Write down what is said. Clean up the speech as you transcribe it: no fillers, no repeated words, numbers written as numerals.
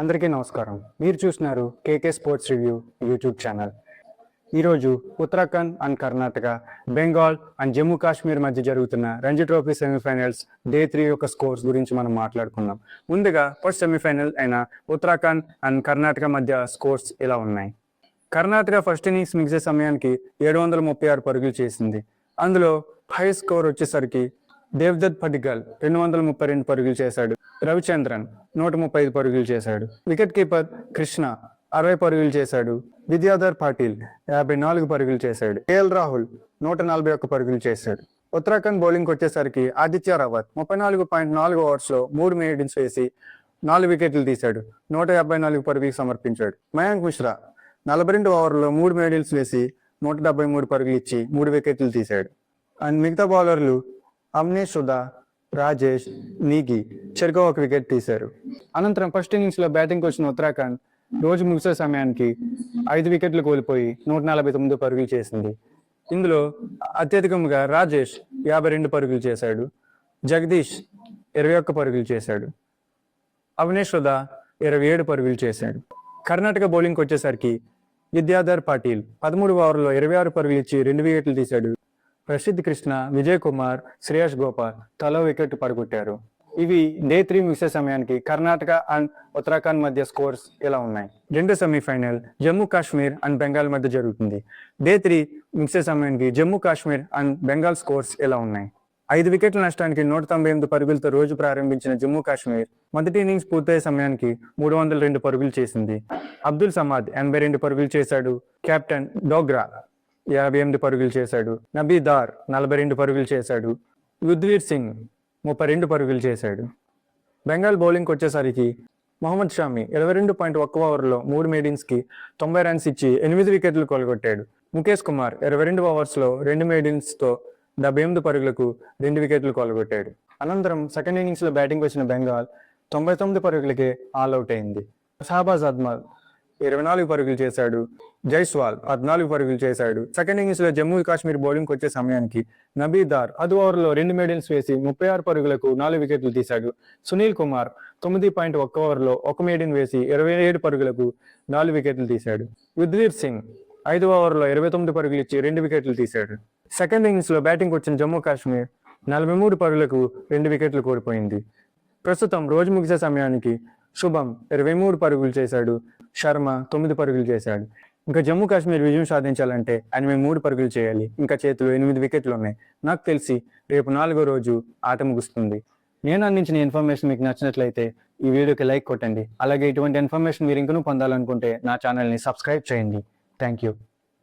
అందరికీ నమస్కారం. మీరు చూస్తున్నారు కేకే స్పోర్ట్స్ రివ్యూ యూట్యూబ్ ఛానల్. ఈరోజు ఉత్తరాఖండ్ అండ్ కర్ణాటక, బెంగాల్ అండ్ జమ్మూ కాశ్మీర్ మధ్య జరుగుతున్న రంజీ ట్రోఫీ సెమీఫైనల్స్ డే 3 యొక్క స్కోర్స్ గురించి మనం మాట్లాడుకుందాం. ముందుగా ఫస్ట్ సెమీఫైనల్ అయిన ఉత్తరాఖండ్ అండ్ కర్ణాటక మధ్య స్కోర్స్ ఇలా ఉన్నాయి. కర్ణాటక ఫస్ట్ ఇన్నింగ్స్ ముగిసే సమయానికి 736 పరుగులు చేసింది. అందులో హై స్కోర్ వచ్చేసరికి దేవ్దత్ పడిక్కల్ 232 పరుగులు చేశాడు. రవిచంద్రన్ 135 పరుగులు చేశాడు. వికెట్ కీపర్ కృష్ణ 60 పరుగులు చేశాడు. విద్యాధర్ పాటిల్ 54 పరుగులు చేశాడు. కేఎల్ రాహుల్ 141 పరుగులు చేశాడు. ఉత్తరాఖండ్ బౌలింగ్ వచ్చేసరికి ఆదిత్య రావత్ 34.4 ఓవర్స్లో 3 మెయిడెన్స్ వేసి 4 వికెట్లు తీశాడు. 154 పరుగులు సమర్పించాడు. మయాంక్ మిశ్రా 42 ఓవర్లో 3 మెయిడెన్స్ వేసి 173 పరుగులు ఇచ్చి 3 వికెట్లు తీశాడు. అండ్ మిగతా బౌలర్లు అమ్నేష్ సుధా, రాజేష్, నీగి చెరుకు 1 వికెట్ తీశారు. అనంతరం ఫస్ట్ ఇన్నింగ్స్ లో బ్యాటింగ్ వచ్చిన ఉత్తరాఖండ్ రోజు ముగిసే సమయానికి 5 వికెట్లు కోల్పోయి 149 పరుగులు చేసింది. ఇందులో అత్యధికంగా రాజేష్ 52 పరుగులు చేశాడు. జగదీష్ 21 పరుగులు చేశాడు. అవినేష్ సుధా 27 పరుగులు చేశాడు. కర్ణాటక బౌలింగ్ వచ్చేసరికి విద్యాధర్ పాటిల్ 13 ఓవర్లో 26 పరుగులు ఇచ్చి 2 వికెట్లు తీశాడు. ప్రసిద్ధ్ కృష్ణ, విజయ్ కుమార్, శ్రేయస్ గోపాల్ తలో వికెట్ పడగొట్టారు. ఇవి డే 3 ముగిసే సమయానికి కర్ణాటక అండ్ ఉత్తరాఖండ్ మధ్య స్కోర్స్ ఇలా ఉన్నాయి. రెండో సెమీఫైనల్ జమ్మూ కాశ్మీర్ అండ్ బెంగాల్ మధ్య జరుగుతుంది. డే 3 ముగిసే సమయానికి జమ్మూ కాశ్మీర్ అండ్ బెంగాల్ స్కోర్స్ ఇలా ఉన్నాయి. 5 వికెట్ల నష్టానికి 198 పరుగులతో రోజు ప్రారంభించిన జమ్మూ కాశ్మీర్ మొదటి ఇన్నింగ్స్ పూర్తయ్యే సమయానికి 302 పరుగులు చేసింది. అబ్దుల్ సమాద్ 82 పరుగులు చేశాడు. కెప్టెన్ డోగ్రా 58 పరుగులు చేశాడు. నబీ దార్ 42 పరుగులు చేశాడు. యుద్వీర్ సింగ్ 32 పరుగులు చేశాడు. బెంగాల్ బౌలింగ్ వచ్చేసరికి మొహమ్మద్ షామి 22.1 ఓవర్లో 3 మెయిడెన్స్కి 90 రన్స్ ఇచ్చి 8 వికెట్లు కొలగొట్టాడు. ముఖేష్ కుమార్ 22 ఓవర్స్లో 2 మెయిడెన్స్తో 78 పరుగులకు 2 వికెట్లు కొలగొట్టాడు. అనంతరం సెకండ్ ఇన్నింగ్స్లో బ్యాటింగ్ వచ్చిన బెంగాల్ 99 పరుగులకే ఆల్అవుట్ అయింది. షహబాజ్ అహ్మద్ 24 పరుగులు చేశాడు. జైస్వాల్ 14 పరుగులు చేశాడు. సెకండ్ ఇన్నింగ్స్ లో జమ్మూ కాశ్మీర్ బౌలింగ్ వచ్చే సమయానికి నబీ దార్ 10 ఓవర్లో 2 మెయిడెన్స్ వేసి 36 పరుగులకు 4 వికెట్లు తీశాడు. సునీల్ కుమార్ 9.1 ఓవర్లో 1 మెయిడెన్ వేసి 27 పరుగులకు 4 వికెట్లు తీశాడు. యుద్వీర్ సింగ్ 5 ఓవర్లో 29 పరుగులు ఇచ్చి 2 వికెట్లు తీశాడు. సెకండ్ ఇన్నింగ్స్ లో బ్యాటింగ్ వచ్చిన జమ్మూ కాశ్మీర్ 43 పరుగులకు 2 వికెట్లు కోల్పోయింది. ప్రస్తుతం రోజు ముగిసే సమయానికి శుభం 23 పరుగులు చేశాడు. శర్మ 9 పరుగులు చేశాడు. ఇంకా జమ్మూ కాశ్మీర్ విజయం సాధించాలంటే 83 పరుగులు చేయాలి. ఇంకా చేతిలో 8 వికెట్లు ఉన్నాయి. నాకు తెలిసి రేపు 4వ రోజు ఆట ముగుస్తుంది. నేను అందించిన ఇన్ఫర్మేషన్ మీకు నచ్చినట్లయితే ఈ వీడియోకి లైక్ కొట్టండి. అలాగే ఇటువంటి ఇన్ఫర్మేషన్ మీరు ఇంకనూ పొందాలనుకుంటే నా ఛానల్ని సబ్స్క్రైబ్ చేయండి. Thank you.